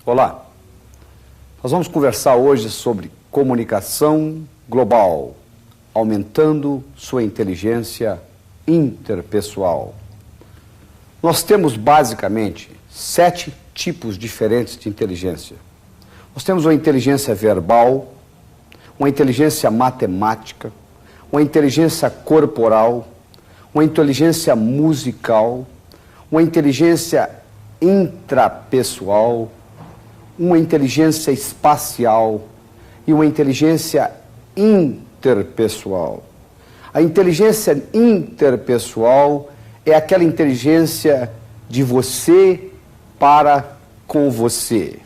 Olá, nós vamos conversar hoje sobre comunicação global, aumentando sua inteligência interpessoal. Nós temos basicamente 7 tipos diferentes de inteligência. Nós temos uma inteligência verbal, uma inteligência matemática, uma inteligência corporal, uma inteligência musical, uma inteligência intrapessoal, uma inteligência espacial e uma inteligência interpessoal. A inteligência interpessoal é aquela inteligência de você para com você.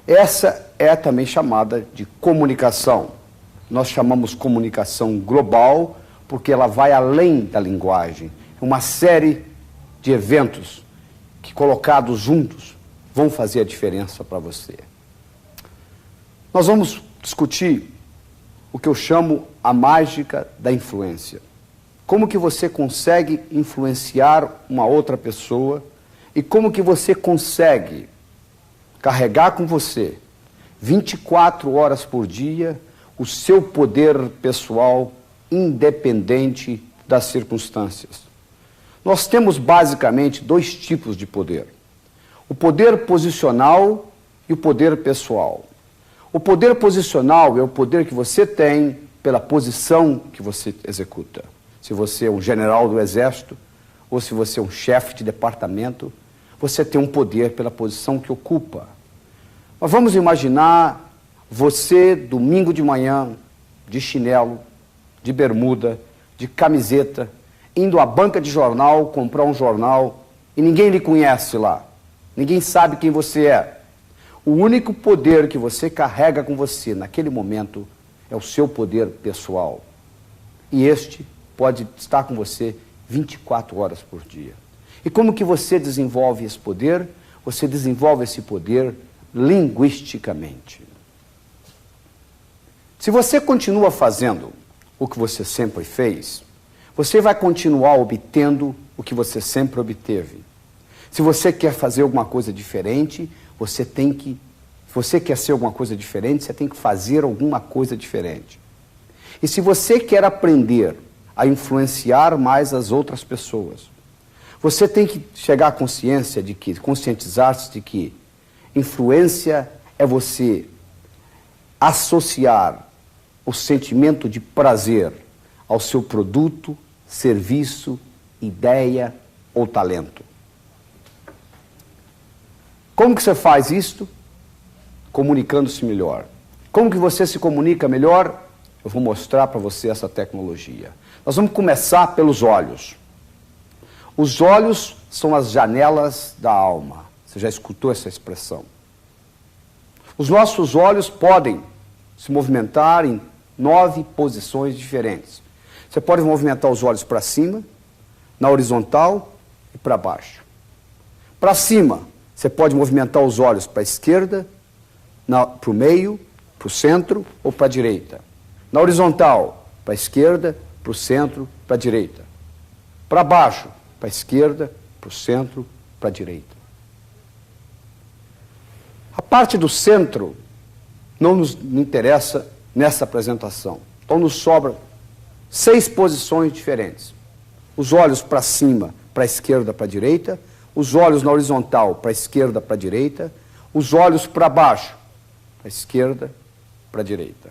Essa é também chamada de comunicação. Nós chamamos comunicação global porque ela vai além da linguagem. É uma série de eventos que, colocados juntos, vão fazer a diferença para você. Nós vamos discutir o que eu chamo a mágica da influência. Como que você consegue influenciar uma outra pessoa e como que você consegue carregar com você 24 horas por dia o seu poder pessoal independente das circunstâncias. Nós temos basicamente 2 tipos de poder. O poder posicional e o poder pessoal. O poder posicional é o poder que você tem pela posição que você executa. Se você é um general do exército ou se você é um chefe de departamento, você tem um poder pela posição que ocupa. Mas vamos imaginar você, domingo de manhã, de chinelo, de bermuda, de camiseta, indo à banca de jornal, comprar um jornal, e ninguém lhe conhece lá. Ninguém sabe quem você é. O único poder que você carrega com você naquele momento é o seu poder pessoal. E este pode estar com você 24 horas por dia. E como que você desenvolve esse poder? Você desenvolve esse poder linguisticamente. Se você continua fazendo o que você sempre fez, você vai continuar obtendo o que você sempre obteve. Se você quer fazer alguma coisa diferente, se você quer ser alguma coisa diferente, você tem que fazer alguma coisa diferente. E se você quer aprender a influenciar mais as outras pessoas, você tem que chegar à consciência de que, conscientizar-se de que influência é você associar o sentimento de prazer ao seu produto, serviço, ideia ou talento. Como que você faz isto? Comunicando-se melhor. Como que você se comunica melhor? Eu vou mostrar para você essa tecnologia. Nós vamos começar pelos olhos. Os olhos são as janelas da alma. Você já escutou essa expressão? Os nossos olhos podem se movimentar em 9 posições diferentes. Você pode movimentar os olhos para cima, na horizontal e para baixo. Para cima, você pode movimentar os olhos para a esquerda, para o meio, para o centro ou para a direita. Na horizontal, para a esquerda, para o centro, para a direita. Para baixo, para a esquerda, para o centro, para a direita. A parte do centro não nos interessa nessa apresentação. Então nos sobram 6 posições diferentes. Os olhos para cima, para a esquerda, para a direita. Os olhos na horizontal, para a esquerda, para a direita. Os olhos para baixo, para a esquerda, para a direita.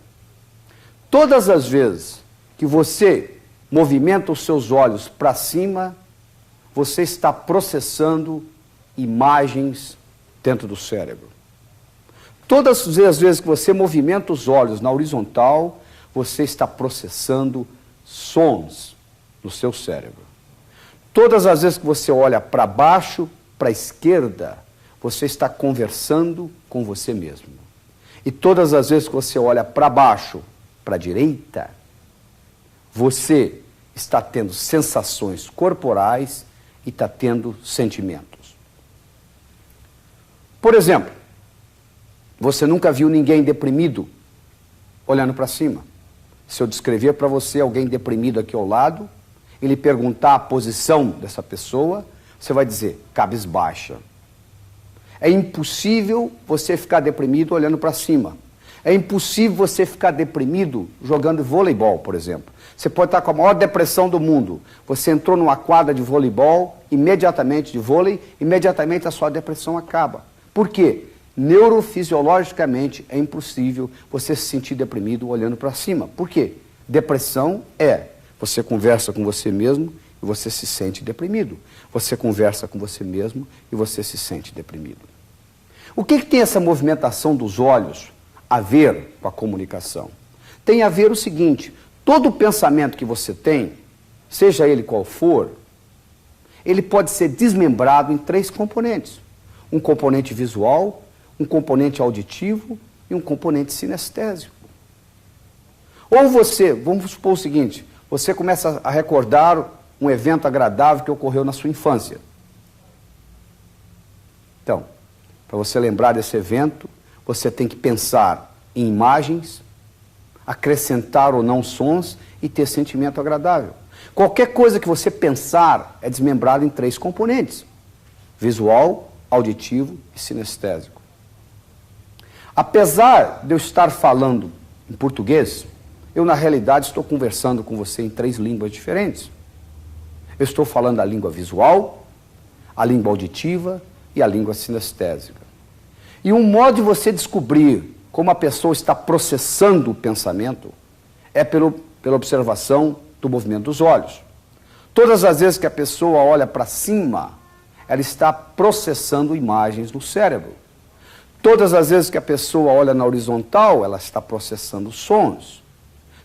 Todas as vezes que você movimenta os seus olhos para cima, você está processando imagens dentro do cérebro. Todas as vezes que você movimenta os olhos na horizontal, você está processando sons no seu cérebro. Todas as vezes que você olha para baixo, para a esquerda, você está conversando com você mesmo. E todas as vezes que você olha para baixo, para a direita, você está tendo sensações corporais e está tendo sentimentos. Por exemplo, você nunca viu ninguém deprimido olhando para cima. Se eu descrever para você alguém deprimido aqui ao lado, e lhe perguntar a posição dessa pessoa, você vai dizer cabisbaixa. É impossível você ficar deprimido olhando para cima. É impossível você ficar deprimido jogando voleibol, por exemplo. Você pode estar com a maior depressão do mundo. Você entrou numa quadra de voleibol, imediatamente de vôlei, imediatamente a sua depressão acaba. Por quê? Neurofisiologicamente é impossível você se sentir deprimido olhando para cima. Por quê? Depressão é você conversa com você mesmo e você se sente deprimido. Você conversa com você mesmo e você se sente deprimido. O que tem essa movimentação dos olhos a ver com a comunicação? Tem a ver o seguinte: todo pensamento que você tem, seja ele qual for, ele pode ser desmembrado em 3 componentes. Um componente visual, um componente auditivo e um componente sinestésico. Ou você, vamos supor o seguinte, você começa a recordar um evento agradável que ocorreu na sua infância. Então, para você lembrar desse evento, você tem que pensar em imagens, acrescentar ou não sons e ter sentimento agradável. Qualquer coisa que você pensar é desmembrado em 3 componentes: visual, auditivo e sinestésico. Apesar de eu estar falando em português, eu na realidade estou conversando com você em 3 línguas diferentes. Eu estou falando a língua visual, a língua auditiva e a língua sinestésica. E um modo de você descobrir como a pessoa está processando o pensamento é pela observação do movimento dos olhos. Todas as vezes que a pessoa olha para cima, ela está processando imagens no cérebro. Todas as vezes que a pessoa olha na horizontal, ela está processando sons.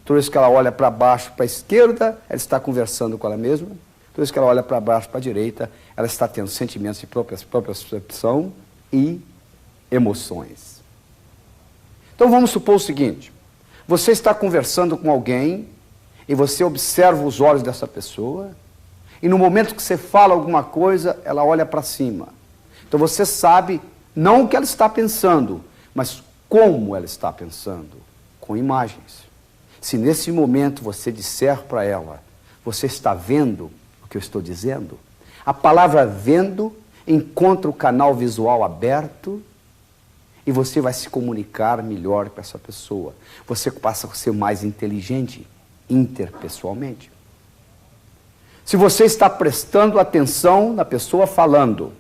Toda vez que ela olha para baixo, para a esquerda, ela está conversando com ela mesma. Toda vez que ela olha para baixo, para a direita, ela está tendo sentimentos de própria percepção e emoções. Então vamos supor o seguinte: você está conversando com alguém e você observa os olhos dessa pessoa e no momento que você fala alguma coisa, ela olha para cima. Então você sabe não o que ela está pensando, mas como ela está pensando, com imagens. Se nesse momento você disser para ela, você está vendo o que eu estou dizendo? A palavra vendo encontra o canal visual aberto e você vai se comunicar melhor com essa pessoa. Você passa a ser mais inteligente interpessoalmente. Se você está prestando atenção na pessoa falando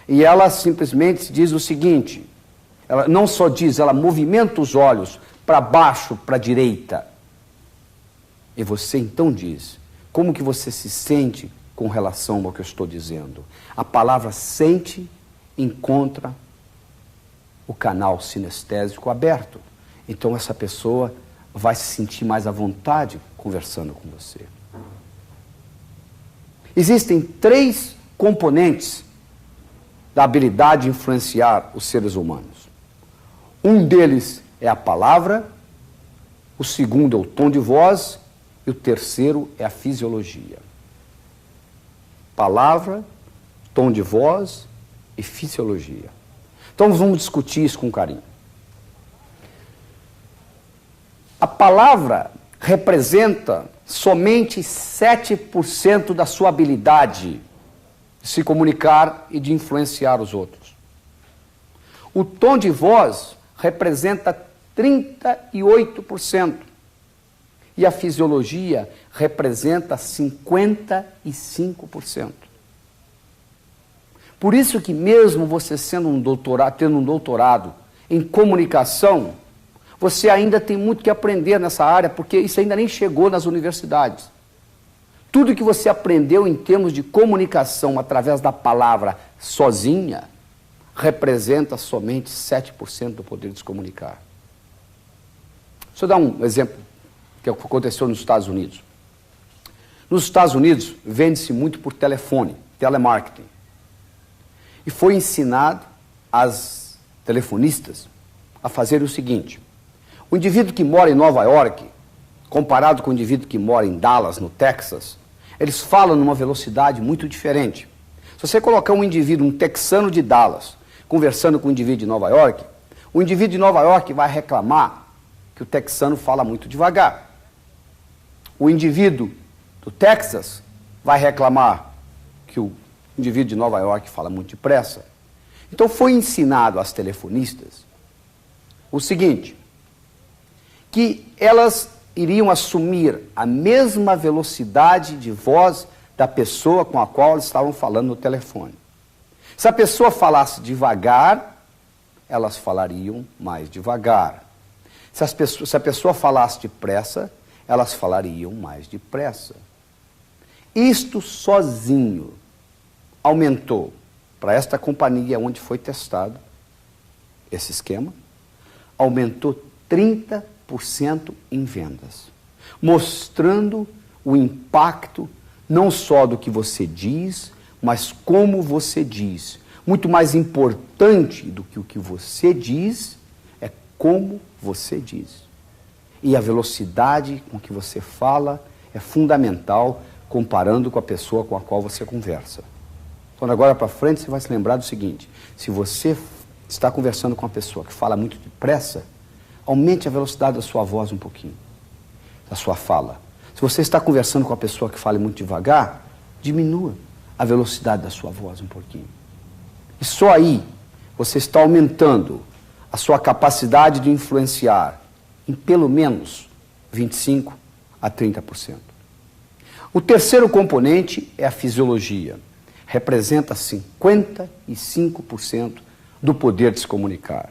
e ela simplesmente diz o seguinte, ela não só diz, ela movimenta os olhos para baixo, para a direita. E você então diz, como que você se sente com relação ao que eu estou dizendo? A palavra sente encontra o canal sinestésico aberto. Então essa pessoa vai se sentir mais à vontade conversando com você. Existem 3 componentes da habilidade de influenciar os seres humanos. Um deles é a palavra, o segundo é o tom de voz e o terceiro é a fisiologia. Palavra, tom de voz e fisiologia. Então vamos discutir isso com carinho. A palavra representa somente 7% da sua habilidade de se comunicar e de influenciar os outros. O tom de voz representa 38%. E a fisiologia representa 55%. Por isso que mesmo você sendo tendo um doutorado em comunicação, você ainda tem muito que aprender nessa área, porque isso ainda nem chegou nas universidades. Tudo que você aprendeu em termos de comunicação através da palavra sozinha, representa somente 7% do poder de se comunicar. Deixa eu dar um exemplo que aconteceu nos Estados Unidos. Nos Estados Unidos, vende-se muito por telefone, telemarketing. E foi ensinado às telefonistas a fazer o seguinte: o indivíduo que mora em Nova York, comparado com o indivíduo que mora em Dallas, no Texas, eles falam numa velocidade muito diferente. Se você colocar um indivíduo, um texano de Dallas, conversando com um indivíduo de Nova York, o indivíduo de Nova York vai reclamar que o texano fala muito devagar. O indivíduo do Texas vai reclamar que o indivíduo de Nova York fala muito depressa. Então foi ensinado às telefonistas o seguinte, que elas iriam assumir a mesma velocidade de voz da pessoa com a qual elas estavam falando no telefone. Se a pessoa falasse devagar, elas falariam mais devagar. Se a pessoa falasse depressa, elas falariam mais depressa. Isto sozinho aumentou para esta companhia onde foi testado esse esquema, aumentou 30% em vendas, mostrando o impacto não só do que você diz, mas como você diz. Muito mais importante do que o que você diz é como você diz. E a velocidade com que você fala é fundamental comparando com a pessoa com a qual você conversa. Então, agora para frente, você vai se lembrar do seguinte, se você está conversando com uma pessoa que fala muito depressa, aumente a velocidade da sua voz um pouquinho, da sua fala. Se você está conversando com uma pessoa que fala muito devagar, diminua a velocidade da sua voz um pouquinho. E só aí você está aumentando a sua capacidade de influenciar em pelo menos 25% a 30%. O terceiro componente é a fisiologia. Representa 55% do poder de se comunicar.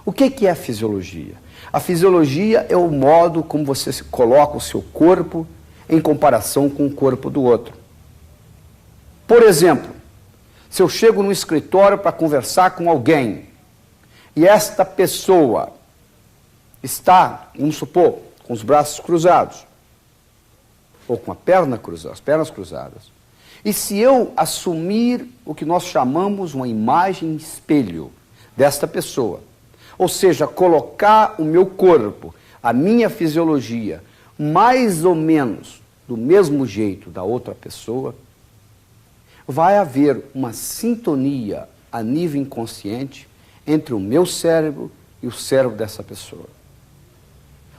O que é a fisiologia? A fisiologia é o modo como você coloca o seu corpo em comparação com o corpo do outro. Por exemplo, se eu chego no escritório para conversar com alguém e esta pessoa está, vamos supor, com os braços cruzados ou com a perna cruzada, as pernas cruzadas, e se eu assumir o que nós chamamos uma imagem espelho desta pessoa, ou seja, colocar o meu corpo, a minha fisiologia, mais ou menos do mesmo jeito da outra pessoa, vai haver uma sintonia a nível inconsciente entre o meu cérebro e o cérebro dessa pessoa.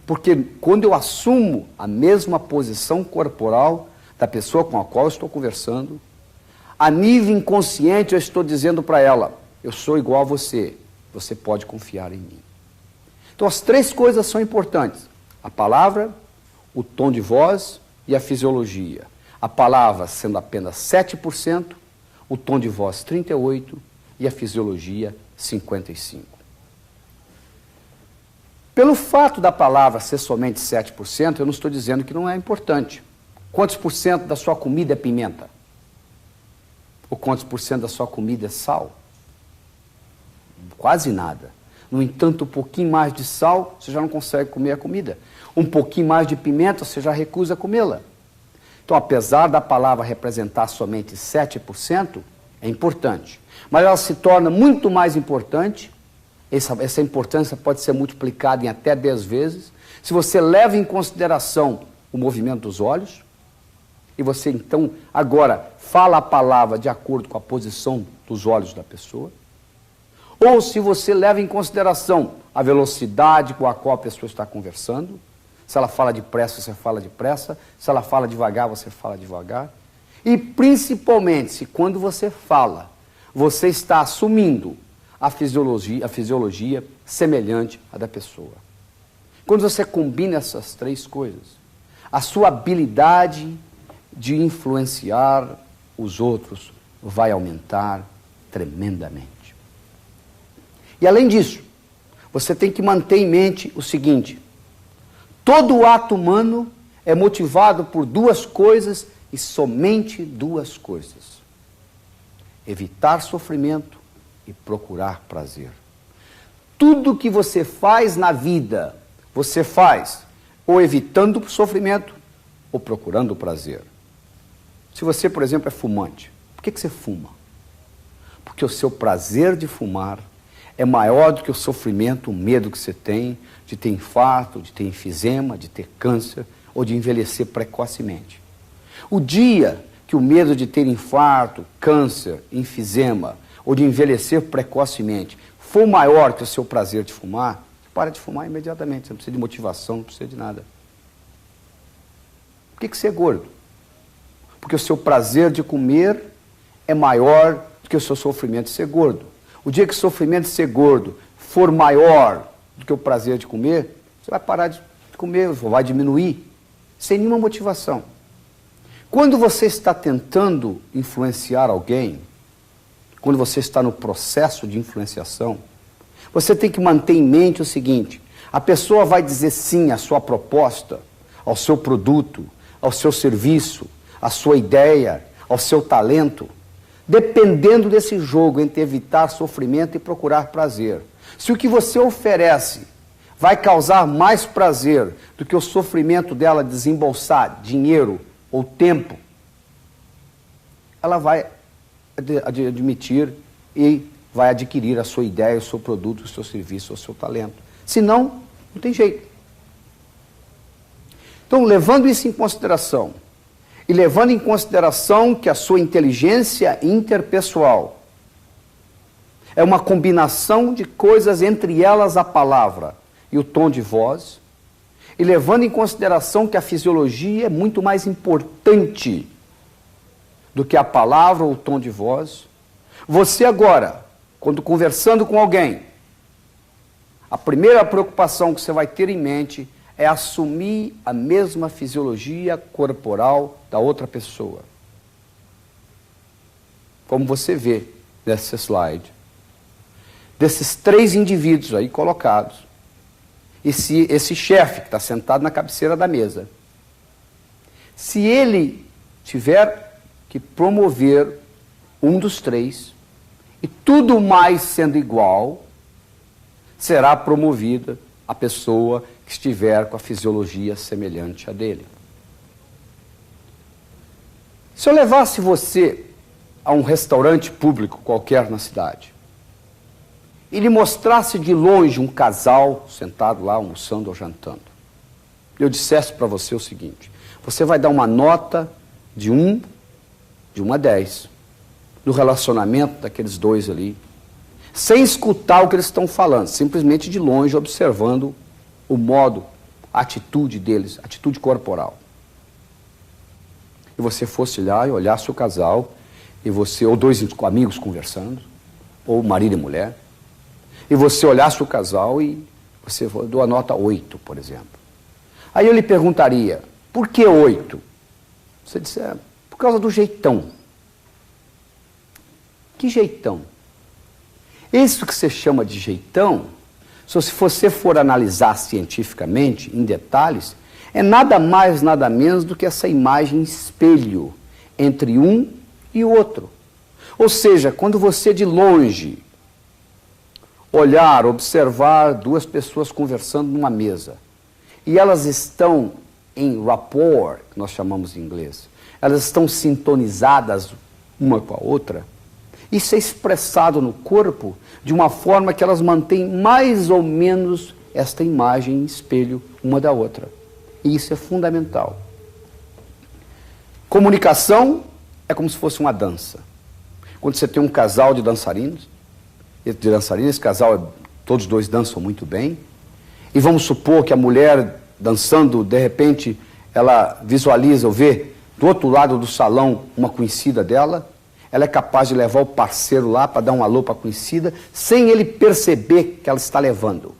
Porque quando eu assumo a mesma posição corporal da pessoa com a qual eu estou conversando, a nível inconsciente eu estou dizendo para ela, eu sou igual a você, você pode confiar em mim. Então as três coisas são importantes, a palavra, o tom de voz e a fisiologia. A palavra sendo apenas 7%, o tom de voz 38% e a fisiologia 55%. Pelo fato da palavra ser somente 7%, eu não estou dizendo que não é importante. Quantos por cento da sua comida é pimenta? Ou quantos por cento da sua comida é sal? Quase nada. No entanto, um pouquinho mais de sal, você já não consegue comer a comida. Um pouquinho mais de pimenta, você já recusa comê-la. Então, apesar da palavra representar somente 7%, é importante. Mas ela se torna muito mais importante, essa importância pode ser multiplicada em até 10 vezes, se você leva em consideração o movimento dos olhos, e você então agora fala a palavra de acordo com a posição dos olhos da pessoa, ou se você leva em consideração a velocidade com a qual a pessoa está conversando, se ela fala depressa, você fala depressa, se ela fala devagar, você fala devagar, e principalmente se quando você fala, você está assumindo a fisiologia semelhante à da pessoa. Quando você combina essas três coisas, a sua habilidade de influenciar os outros vai aumentar tremendamente. E além disso, você tem que manter em mente o seguinte, todo ato humano é motivado por duas coisas e somente duas coisas. Evitar sofrimento e procurar prazer. Tudo que você faz na vida, você faz ou evitando o sofrimento ou procurando o prazer. Se você, por exemplo, é fumante, por que você fuma? Porque o seu prazer de fumar é maior do que o sofrimento, o medo que você tem de ter infarto, de ter enfisema, de ter câncer ou de envelhecer precocemente. O dia que o medo de ter infarto, câncer, enfisema ou de envelhecer precocemente for maior que o seu prazer de fumar, para de fumar imediatamente, você não precisa de motivação, não precisa de nada. Por que você é gordo? Porque o seu prazer de comer é maior do que o seu sofrimento de ser gordo. O dia que o sofrimento de ser gordo for maior do que o prazer de comer, você vai parar de comer, vai diminuir, sem nenhuma motivação. Quando você está tentando influenciar alguém, quando você está no processo de influenciação, você tem que manter em mente o seguinte: a pessoa vai dizer sim à sua proposta, ao seu produto, ao seu serviço, à sua ideia, ao seu talento, dependendo desse jogo entre evitar sofrimento e procurar prazer. Se o que você oferece vai causar mais prazer do que o sofrimento dela desembolsar dinheiro ou tempo, ela vai admitir e vai adquirir a sua ideia, o seu produto, o seu serviço, o seu talento. Se não, não tem jeito. Então, levando isso em consideração, e levando em consideração que a sua inteligência interpessoal é uma combinação de coisas, entre elas a palavra e o tom de voz, e levando em consideração que a fisiologia é muito mais importante do que a palavra ou o tom de voz, você agora, quando conversando com alguém, a primeira preocupação que você vai ter em mente é assumir a mesma fisiologia corporal da outra pessoa. Como você vê nesse slide, desses 3 indivíduos aí colocados, esse chefe que está sentado na cabeceira da mesa, se ele tiver que promover um dos 3, e tudo mais sendo igual, será promovida a pessoa que estiver com a fisiologia semelhante à dele. Se eu levasse você a um restaurante público qualquer na cidade, e lhe mostrasse de longe um casal sentado lá almoçando ou jantando, eu dissesse para você o seguinte: você vai dar uma nota de 1 a 10 no relacionamento daqueles dois ali, sem escutar o que eles estão falando, simplesmente de longe observando o modo, a atitude deles, a atitude corporal. E você fosse lá e olhasse o casal, e você, ou 2 amigos conversando, ou marido e mulher, e você olhasse o casal e você deu a nota 8, por exemplo. Aí eu lhe perguntaria: por que 8? Você disse: por causa do jeitão. Que jeitão? Isso que você chama de jeitão, se você for analisar cientificamente, em detalhes, é nada mais, nada menos do que essa imagem espelho entre um e o outro. Ou seja, quando você de longe olhar, observar 2 pessoas conversando numa mesa, e elas estão em rapport, que nós chamamos em inglês, elas estão sintonizadas uma com a outra, isso é expressado no corpo de uma forma que elas mantêm mais ou menos esta imagem em espelho uma da outra. E isso é fundamental. Comunicação é como se fosse uma dança. Quando você tem um casal de dançarinos, esse casal, todos 2 dançam muito bem, e vamos supor que a mulher dançando, de repente, ela visualiza ou vê do outro lado do salão uma conhecida dela, ela é capaz de levar o parceiro lá para dar um alô para a conhecida, sem ele perceber que ela está levando.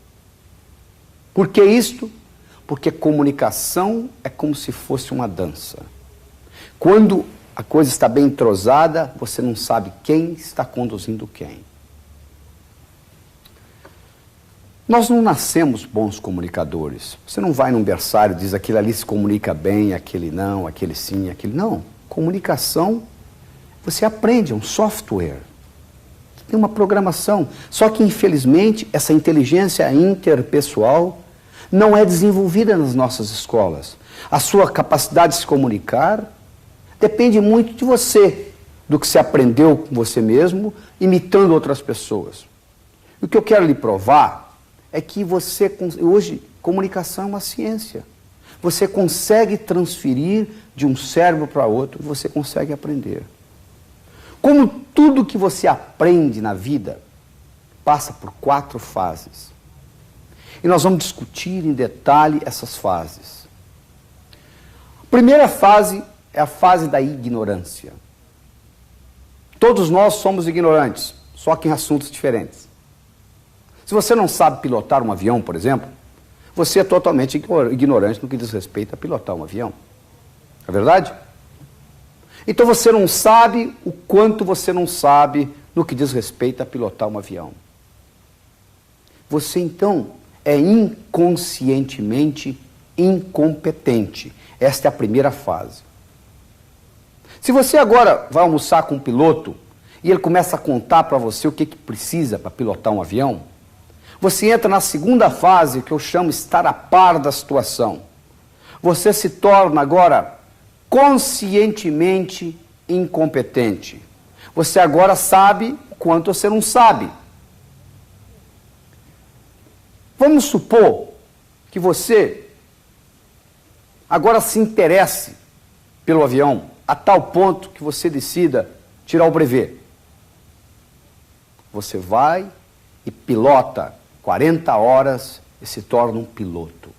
Por que isto? Porque comunicação é como se fosse uma dança. Quando a coisa está bem entrosada, você não sabe quem está conduzindo quem. Nós não nascemos bons comunicadores. Você não vai num berçário e diz: aquele ali se comunica bem, aquele não, aquele sim, aquele não. Comunicação, você aprende, é um software. Tem uma programação. Só que, infelizmente, essa inteligência interpessoal não é desenvolvida nas nossas escolas. A sua capacidade de se comunicar depende muito de você, do que você aprendeu com você mesmo, imitando outras pessoas. E o que eu quero lhe provar é que você, hoje, comunicação é uma ciência. Você consegue transferir de um cérebro para outro, você consegue aprender. Como tudo que você aprende na vida passa por 4 fases. E nós vamos discutir em detalhe essas fases. A primeira fase é a fase da ignorância. Todos nós somos ignorantes. só que em assuntos diferentes. Se você não sabe pilotar um avião, por exemplo, você é totalmente ignorante no que diz respeito a pilotar um avião. É verdade? Então você não sabe o quanto você não sabe no que diz respeito a pilotar um avião. Você então é inconscientemente incompetente. Esta é a primeira fase. Se você agora vai almoçar com um piloto e ele começa a contar para você o que precisa para pilotar um avião, você entra na segunda fase, que eu chamo estar a par da situação. Você se torna agora conscientemente incompetente. Você agora sabe o quanto você não sabe. Vamos supor que você agora se interesse pelo avião a tal ponto que você decida tirar o brevet. Você vai e pilota 40 horas e se torna um piloto.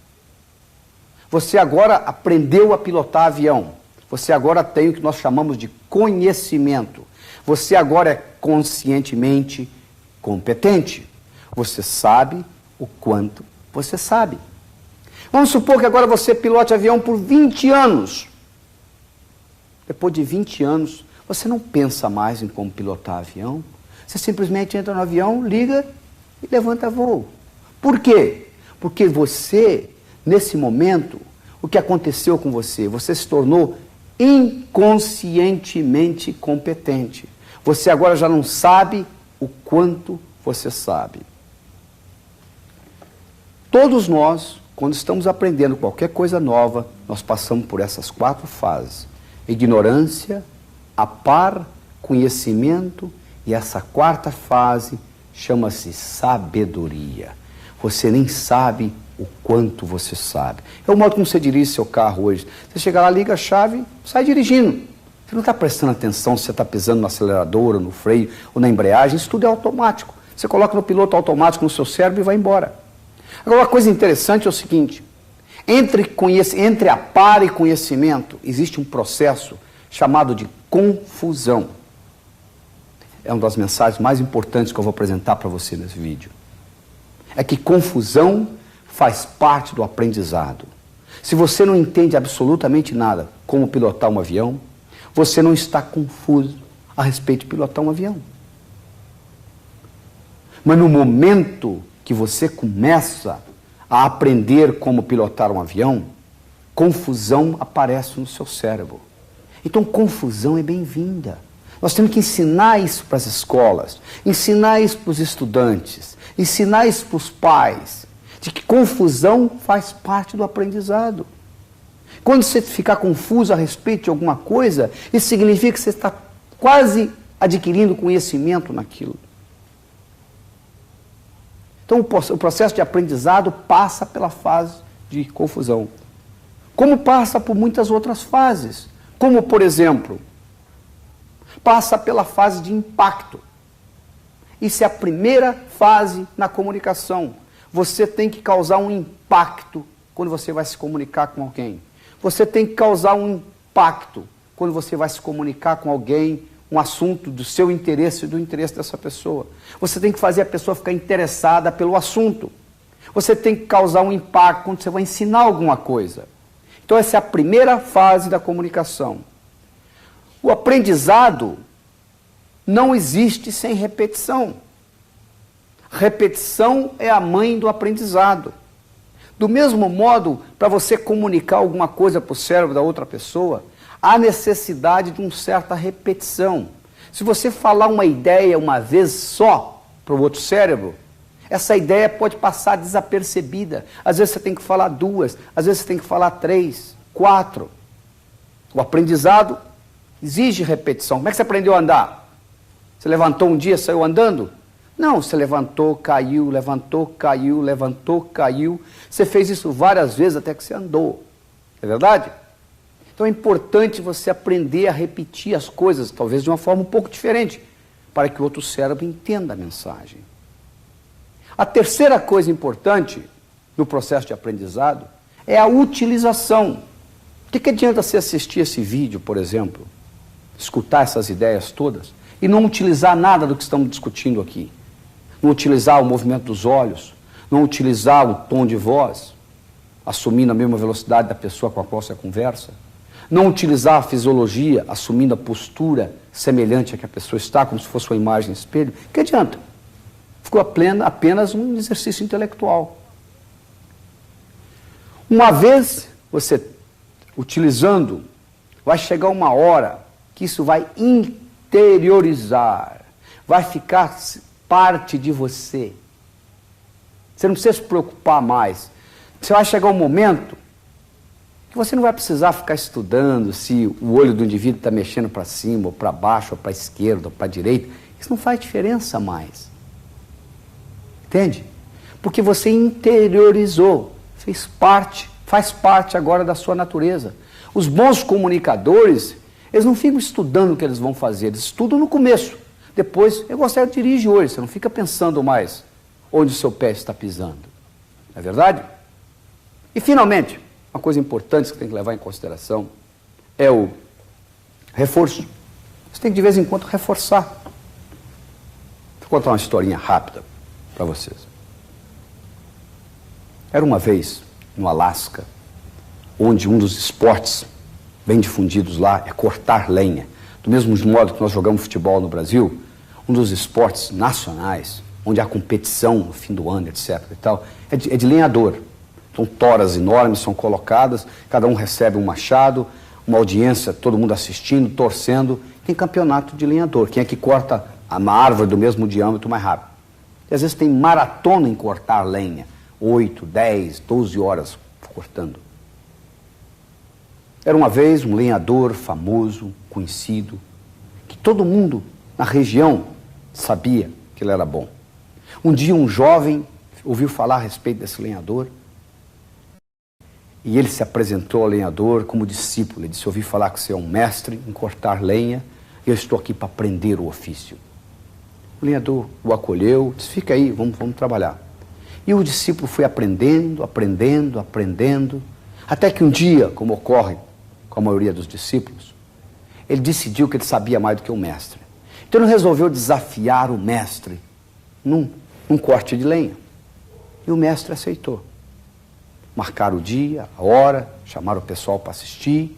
Você agora aprendeu a pilotar avião. Você agora tem o que nós chamamos de conhecimento. Você agora é conscientemente competente. Você sabe o quanto você sabe. Vamos supor que agora você pilote avião por 20 anos. Depois de 20 anos, você não pensa mais em como pilotar avião. Você simplesmente entra no avião, liga e levanta voo. Por quê? Porque você, nesse momento, o que aconteceu com você? Você se tornou inconscientemente competente. Você agora já não sabe o quanto você sabe. Todos nós, quando estamos aprendendo qualquer coisa nova, nós passamos por essas 4 fases. Ignorância, a par, conhecimento e essa 4ª fase chama-se sabedoria. Você nem sabe o quanto você sabe. É o modo como você dirige seu carro hoje. Você chega lá, liga a chave, sai dirigindo. Você não está prestando atenção se você está pisando no acelerador, ou no freio, ou na embreagem. Isso tudo é automático. Você coloca no piloto automático no seu cérebro e vai embora. Agora, uma coisa interessante é o seguinte. Entre a par e conhecimento, existe um processo chamado de confusão. É uma das mensagens mais importantes que eu vou apresentar para você nesse vídeo. É que confusão faz parte do aprendizado. Se você não entende absolutamente nada como pilotar um avião, você não está confuso a respeito de pilotar um avião. Mas no momento que você começa a aprender como pilotar um avião, confusão aparece no seu cérebro. Então, confusão é bem-vinda. Nós temos que ensinar isso para as escolas, ensinar isso para os estudantes, ensinar isso para os pais, de que confusão faz parte do aprendizado. Quando você ficar confuso a respeito de alguma coisa, isso significa que você está quase adquirindo conhecimento naquilo. Então, o processo de aprendizado passa pela fase de confusão. Como passa por muitas outras fases. Como, por exemplo, passa pela fase de impacto. Isso é a primeira fase na comunicação. Você tem que causar um impacto quando você vai se comunicar com alguém. Você tem que causar um impacto quando você vai se comunicar com alguém, um assunto do seu interesse e do interesse dessa pessoa. Você tem que fazer a pessoa ficar interessada pelo assunto. Você tem que causar um impacto quando você vai ensinar alguma coisa. Então essa é a primeira fase da comunicação. O aprendizado não existe sem repetição. Repetição é a mãe do aprendizado. Do mesmo modo, para você comunicar alguma coisa para o cérebro da outra pessoa, há necessidade de uma certa repetição. Se você falar uma ideia uma vez só para o outro cérebro, essa ideia pode passar desapercebida. Às vezes você tem que falar 2, às vezes você tem que falar 3, 4. O aprendizado exige repetição. Como é que você aprendeu a andar? Você levantou um dia e saiu andando? Não, você levantou, caiu, levantou, caiu, levantou, caiu. Você fez isso várias vezes até que você andou. É verdade? Então é importante você aprender a repetir as coisas, talvez de uma forma um pouco diferente, para que o outro cérebro entenda a mensagem. A terceira coisa importante no processo de aprendizado é a utilização. O que adianta você assistir esse vídeo, por exemplo, escutar essas ideias todas, e não utilizar nada do que estamos discutindo aqui. Não utilizar o movimento dos olhos, não utilizar o tom de voz, assumindo a mesma velocidade da pessoa com a qual você conversa, não utilizar a fisiologia, assumindo a postura semelhante a que a pessoa está, como se fosse uma imagem no espelho. Que adianta? Ficou apenas um exercício intelectual. Uma vez você utilizando, vai chegar uma hora que isso vai interiorizar, vai ficar parte de você. Você não precisa se preocupar mais. Você vai chegar um momento que você não vai precisar ficar estudando se o olho do indivíduo está mexendo para cima, ou para baixo, ou para a esquerda, ou para a direita. Isso não faz diferença mais. Entende? Porque você interiorizou, faz parte agora da sua natureza. Os bons comunicadores, eles não ficam estudando o que eles vão fazer, eles estudam no começo. Depois, eu gosto de dirigir hoje, você não fica pensando mais onde o seu pé está pisando. Não é verdade? E, finalmente, uma coisa importante que você tem que levar em consideração é o reforço. Você tem que, de vez em quando, reforçar. Vou contar uma historinha rápida para vocês. Era uma vez, no Alasca, onde um dos esportes bem difundidos lá é cortar lenha. Do mesmo modo que nós jogamos futebol no Brasil, um dos esportes nacionais, onde há competição no fim do ano, etc. e tal, é de lenhador. São toras enormes, são colocadas, cada um recebe um machado, uma audiência, todo mundo assistindo, torcendo. Tem campeonato de lenhador, quem é que corta uma árvore do mesmo diâmetro mais rápido. E às vezes tem maratona em cortar lenha, 8, 10, 12 horas cortando. Era uma vez um lenhador famoso, conhecido, que todo mundo na região sabia que ele era bom. Um dia um jovem ouviu falar a respeito desse lenhador e ele se apresentou ao lenhador como discípulo. Ele disse: ouvi falar que você é um mestre em cortar lenha e eu estou aqui para aprender o ofício. O lenhador o acolheu, disse: fica aí, vamos trabalhar. E o discípulo foi aprendendo, até que um dia, como ocorre com a maioria dos discípulos, ele decidiu que ele sabia mais do que o mestre. Então ele resolveu desafiar o mestre num corte de lenha. E o mestre aceitou. Marcaram o dia, a hora, chamaram o pessoal para assistir,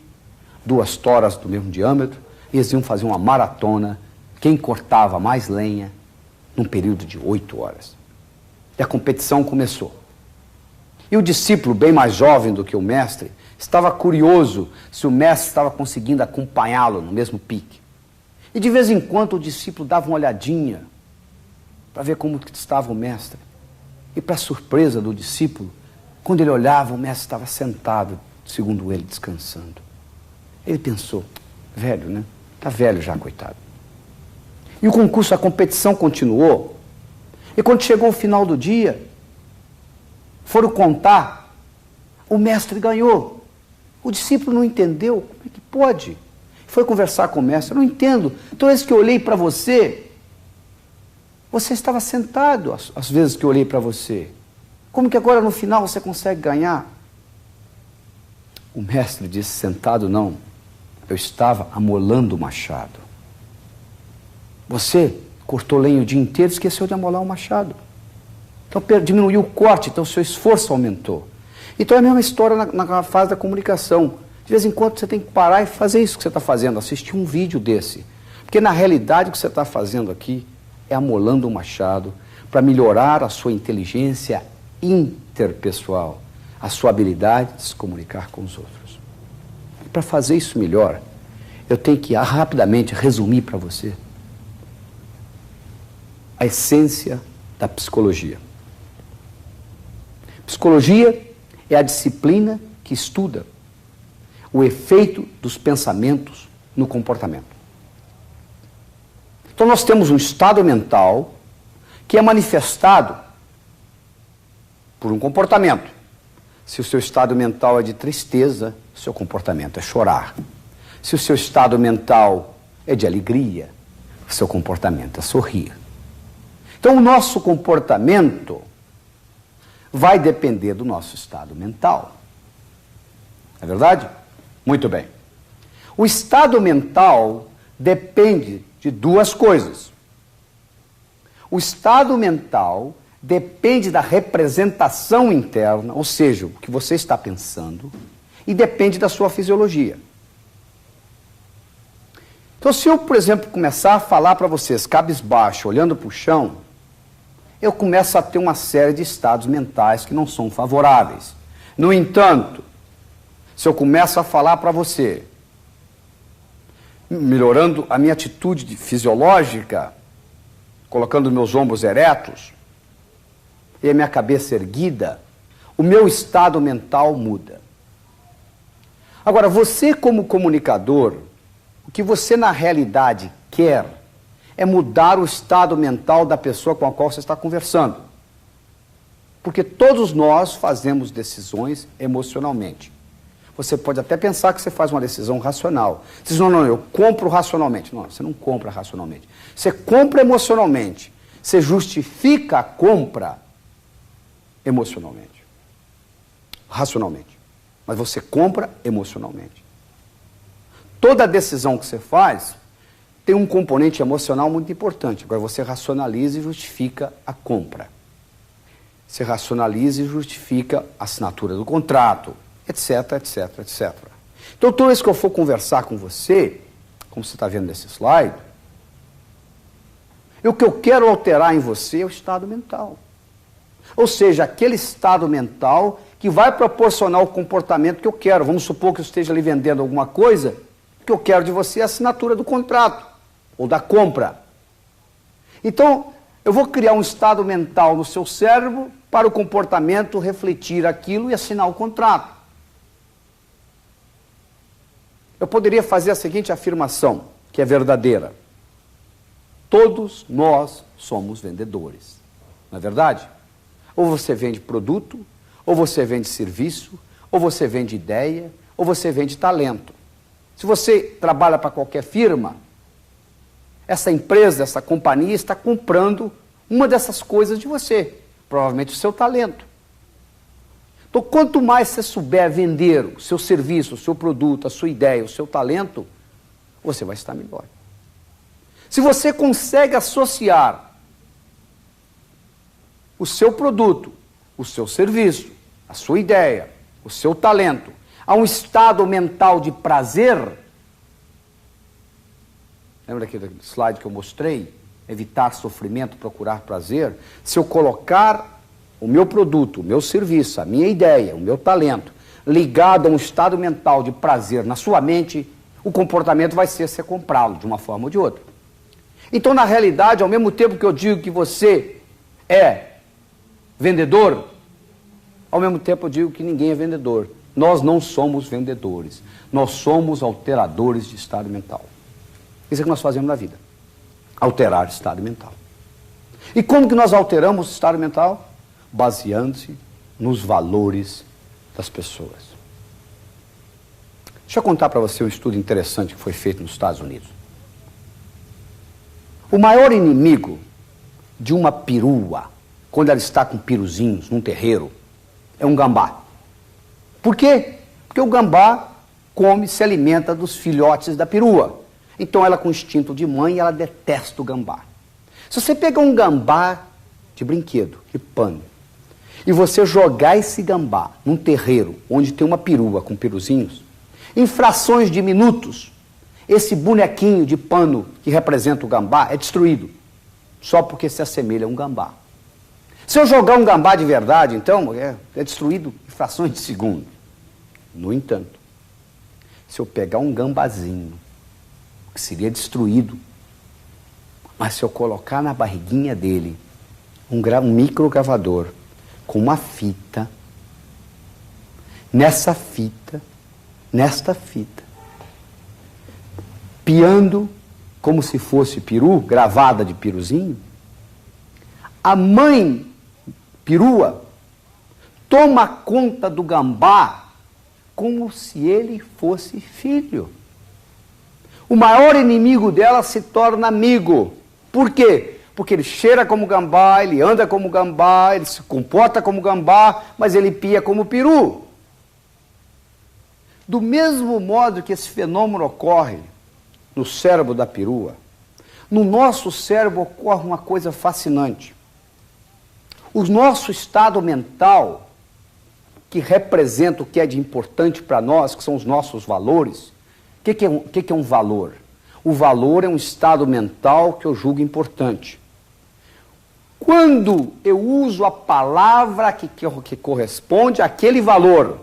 2 toras do mesmo diâmetro, e eles iam fazer uma maratona, quem cortava mais lenha, num período de 8 horas. E a competição começou. E o discípulo, bem mais jovem do que o mestre, estava curioso se o mestre estava conseguindo acompanhá-lo no mesmo pique. E de vez em quando o discípulo dava uma olhadinha para ver como estava o mestre. E para surpresa do discípulo, quando ele olhava, o mestre estava sentado, segundo ele, descansando. Ele pensou: velho, né? Está velho já, coitado. E o concurso, a competição continuou. E quando chegou o final do dia, foram contar, o mestre ganhou. O discípulo não entendeu, como é que pode? Foi conversar com o mestre: eu não entendo. Toda vez que eu olhei para você, você estava sentado, às vezes que eu olhei para você. Como que agora no final você consegue ganhar? O mestre disse: sentado não, eu estava amolando o machado. Você cortou lenha o dia inteiro e esqueceu de amolar o machado. Então diminuiu o corte, então o seu esforço aumentou. Então é a mesma história na fase da comunicação. De vez em quando você tem que parar e fazer isso que você está fazendo, assistir um vídeo desse. Porque na realidade o que você está fazendo aqui é amolando o machado para melhorar a sua inteligência interpessoal, a sua habilidade de se comunicar com os outros. E para fazer isso melhor, eu tenho que rapidamente resumir para você a essência da psicologia. Psicologia é a disciplina que estuda o efeito dos pensamentos no comportamento. Então nós temos um estado mental que é manifestado por um comportamento. Se o seu estado mental é de tristeza, o seu comportamento é chorar. Se o seu estado mental é de alegria, o seu comportamento é sorrir. Então o nosso comportamento vai depender do nosso estado mental. É verdade? Muito bem. O estado mental depende de duas coisas. O estado mental depende da representação interna, ou seja, o que você está pensando, e depende da sua fisiologia. Então, se eu, por exemplo, começar a falar para vocês cabisbaixo, olhando para o chão, eu começo a ter uma série de estados mentais que não são favoráveis. No entanto, se eu começo a falar para você, melhorando a minha atitude fisiológica, colocando meus ombros eretos e a minha cabeça erguida, o meu estado mental muda. Agora, você como comunicador, o que você na realidade quer é mudar o estado mental da pessoa com a qual você está conversando. Porque todos nós fazemos decisões emocionalmente. Você pode até pensar que você faz uma decisão racional. Você diz, não, eu compro racionalmente. Não, você não compra racionalmente. Você compra emocionalmente. Você justifica a compra emocionalmente. Racionalmente. Mas você compra emocionalmente. Toda decisão que você faz tem um componente emocional muito importante. Agora você racionaliza e justifica a compra. Você racionaliza e justifica a assinatura do contrato, etc, etc, etc. Então, toda vez que eu for conversar com você, como você está vendo nesse slide, o que eu quero alterar em você é o estado mental. Ou seja, aquele estado mental que vai proporcionar o comportamento que eu quero. Vamos supor que eu esteja ali vendendo alguma coisa, o que eu quero de você é a assinatura do contrato, ou da compra. Então, eu vou criar um estado mental no seu cérebro para o comportamento refletir aquilo e assinar o contrato. Eu poderia fazer a seguinte afirmação, que é verdadeira. Todos nós somos vendedores. Não é verdade? Ou você vende produto, ou você vende serviço, ou você vende ideia, ou você vende talento. Se você trabalha para qualquer firma, essa empresa, essa companhia está comprando uma dessas coisas de você, provavelmente o seu talento. Então, quanto mais você souber vender o seu serviço, o seu produto, a sua ideia, o seu talento, você vai estar melhor. Se você consegue associar o seu produto, o seu serviço, a sua ideia, o seu talento, a um estado mental de prazer, lembra daquele slide que eu mostrei? Evitar sofrimento, procurar prazer. Se eu colocar o meu produto, o meu serviço, a minha ideia, o meu talento, ligado a um estado mental de prazer na sua mente, o comportamento vai ser você comprá-lo de uma forma ou de outra. Então, na realidade, ao mesmo tempo que eu digo que você é vendedor, ao mesmo tempo eu digo que ninguém é vendedor. Nós não somos vendedores. Nós somos alteradores de estado mental. Isso é o que nós fazemos na vida. Alterar estado mental. E como que nós alteramos o estado mental? Baseando-se nos valores das pessoas. Deixa eu contar para você um estudo interessante que foi feito nos Estados Unidos. O maior inimigo de uma perua, quando ela está com piruzinhos num terreiro, é um gambá. Por quê? Porque o gambá come, se alimenta dos filhotes da perua. Então ela, com instinto de mãe, ela detesta o gambá. Se você pegar um gambá de brinquedo, de pano, e você jogar esse gambá num terreiro onde tem uma perua com piruzinhos, em frações de minutos, esse bonequinho de pano que representa o gambá é destruído, só porque se assemelha a um gambá. Se eu jogar um gambá de verdade, então, é destruído em frações de segundo. No entanto, se eu pegar um gambazinho, que seria destruído, mas se eu colocar na barriguinha dele um microgravador com uma fita, nesta fita, piando como se fosse peru, gravada de piruzinho, a mãe perua toma conta do gambá como se ele fosse filho. O maior inimigo dela se torna amigo. Por quê? Porque ele cheira como gambá, ele anda como gambá, ele se comporta como gambá, mas ele pia como peru. Do mesmo modo que esse fenômeno ocorre no cérebro da perua, No nosso cérebro ocorre uma coisa fascinante. O nosso estado mental, que representa o que é de importante para nós, que são os nossos valores. O que é um valor? O valor é um estado mental que eu julgo importante. Quando eu uso a palavra que corresponde àquele valor,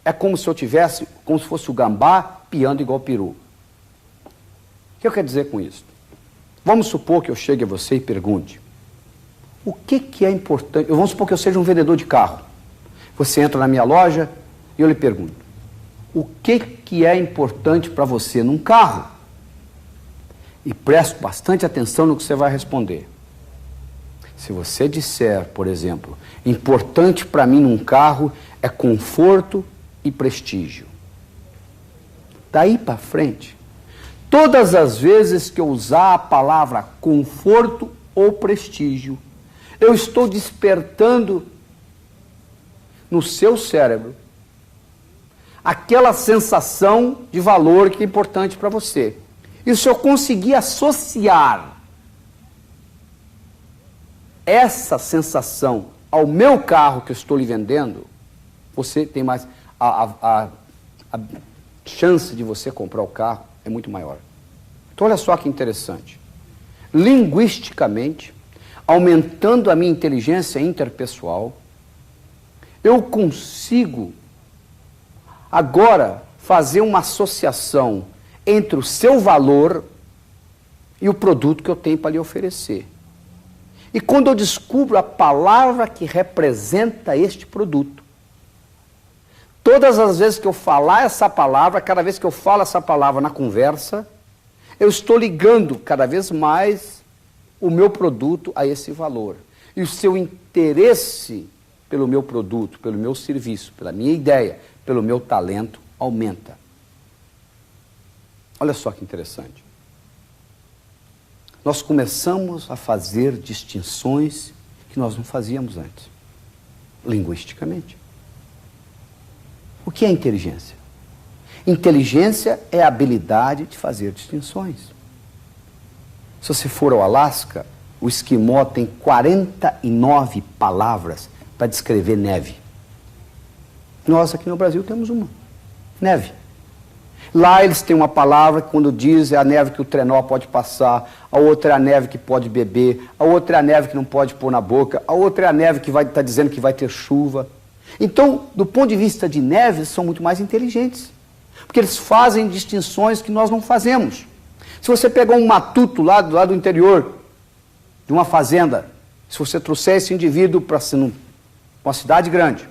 é como se eu tivesse, como se fosse o gambá piando igual peru. O que eu quero dizer com isso? Vamos supor que eu chegue a você e pergunte, o que é importante? Vamos supor que eu seja um vendedor de carro. Você entra na minha loja e eu lhe pergunto, o que é importante para você num carro? E presto bastante atenção no que você vai responder. Se você disser, por exemplo, importante para mim num carro é conforto e prestígio. Daí para frente, todas as vezes que eu usar a palavra conforto ou prestígio, eu estou despertando no seu cérebro aquela sensação de valor que é importante para você. E se eu conseguir associar essa sensação ao meu carro que eu estou lhe vendendo, você tem mais... A chance de você comprar o carro é muito maior. Então olha só que interessante. Linguisticamente, aumentando a minha inteligência interpessoal, eu consigo agora fazer uma associação entre o seu valor e o produto que eu tenho para lhe oferecer. E quando eu descubro a palavra que representa este produto, todas as vezes que eu falar essa palavra, cada vez que eu falo essa palavra na conversa, eu estou ligando cada vez mais o meu produto a esse valor. E o seu interesse pelo meu produto, pelo meu serviço, pela minha ideia, pelo meu talento, aumenta. Olha só que interessante. Nós começamos a fazer distinções que nós não fazíamos antes, linguisticamente. O que é inteligência? Inteligência é a habilidade de fazer distinções. Se você for ao Alasca, o esquimó tem 49 palavras para descrever neve. Nós aqui no Brasil temos uma, neve. Lá eles têm uma palavra que quando diz é a neve que o trenó pode passar, a outra é a neve que pode beber, a outra é a neve que não pode pôr na boca, a outra é a neve que vai estar dizendo que vai ter chuva. Então, do ponto de vista de neve, eles são muito mais inteligentes, porque eles fazem distinções que nós não fazemos. Se você pegar um matuto lá do interior de uma fazenda, se você trouxer esse indivíduo para uma cidade grande,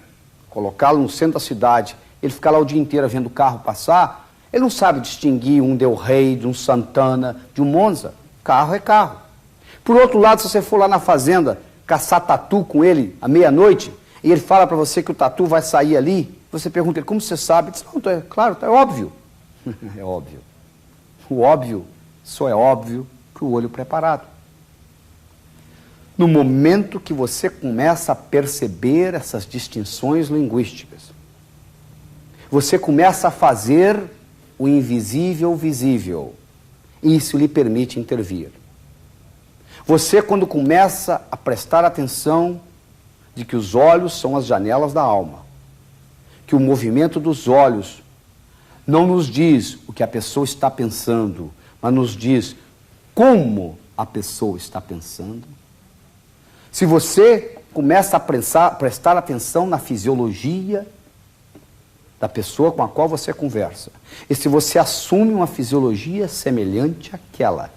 colocá-lo no centro da cidade, ele ficar lá o dia inteiro vendo o carro passar, ele não sabe distinguir um Del Rey, de um Santana, de um Monza. Carro é carro. Por outro lado, se você for lá na fazenda caçar tatu com ele à meia-noite, e ele fala para você que o tatu vai sair ali, você pergunta ele, como você sabe? Ele diz, não, é claro, é óbvio. É óbvio. O óbvio só é óbvio para o olho preparado. No momento que você começa a perceber essas distinções linguísticas, você começa a fazer o invisível visível. E isso lhe permite intervir. Você, quando começa a prestar atenção de que os olhos são as janelas da alma, que o movimento dos olhos não nos diz o que a pessoa está pensando, mas nos diz como a pessoa está pensando. Se você começa a prestar atenção na fisiologia da pessoa com a qual você conversa, e se você assume uma fisiologia semelhante àquela,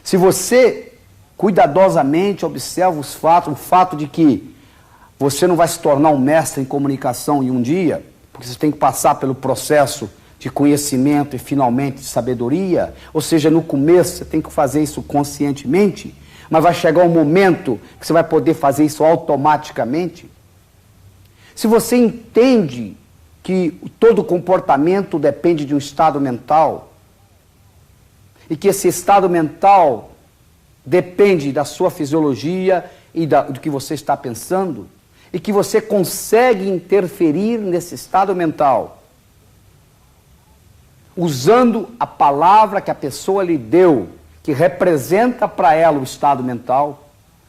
se você cuidadosamente observa os fatos, o fato de que você não vai se tornar um mestre em comunicação em um dia, porque você tem que passar pelo processo de conhecimento e finalmente de sabedoria, ou seja, no começo você tem que fazer isso conscientemente, mas vai chegar um momento que você vai poder fazer isso automaticamente. Se você entende que todo comportamento depende de um estado mental, e que esse estado mental depende da sua fisiologia e do que você está pensando, e que você consegue interferir nesse estado mental, usando a palavra que a pessoa lhe deu, que representa para ela o estado mental,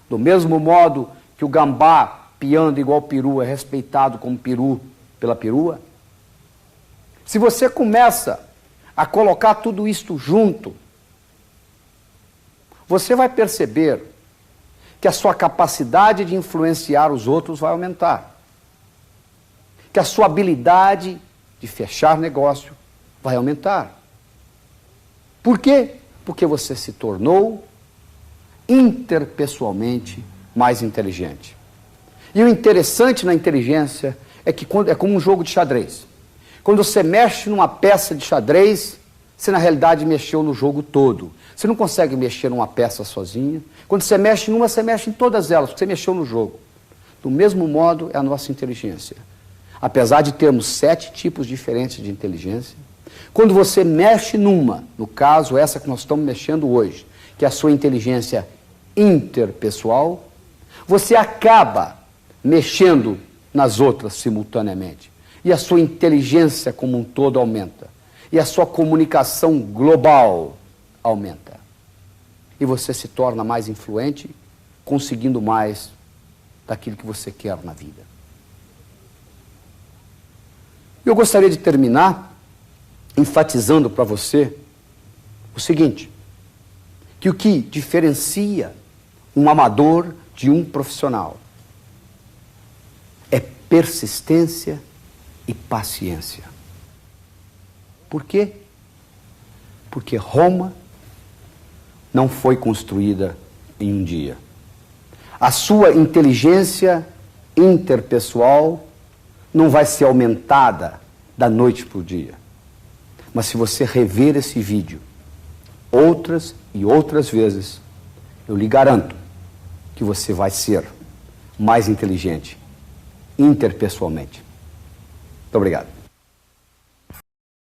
do mesmo modo que o gambá piando igual peru é respeitado como peru pela perua. Se você começa a colocar tudo isto junto, você vai perceber que a sua capacidade de influenciar os outros vai aumentar, que a sua habilidade de fechar negócio vai aumentar. Por quê? Porque você se tornou interpessoalmente mais inteligente. E o interessante na inteligência é que é como um jogo de xadrez. Quando você mexe numa peça de xadrez, você na realidade mexeu no jogo todo. Você não consegue mexer numa peça sozinha. Quando você mexe numa, você mexe em todas elas, porque você mexeu no jogo. Do mesmo modo é a nossa inteligência. Apesar de termos 7 tipos diferentes de inteligência, quando você mexe numa, no caso essa que nós estamos mexendo hoje, que é a sua inteligência interpessoal, você acaba mexendo nas outras simultaneamente. E a sua inteligência como um todo aumenta. E a sua comunicação global aumenta. E você se torna mais influente, conseguindo mais daquilo que você quer na vida. Eu gostaria de terminar enfatizando para você o seguinte, que o que diferencia um amador de um profissional é persistência e paciência. Por quê? Porque Roma não foi construída em um dia. A sua inteligência interpessoal não vai ser aumentada da noite para o dia. Mas se você rever esse vídeo outras e outras vezes, eu lhe garanto que você vai ser mais inteligente interpessoalmente. Muito obrigado.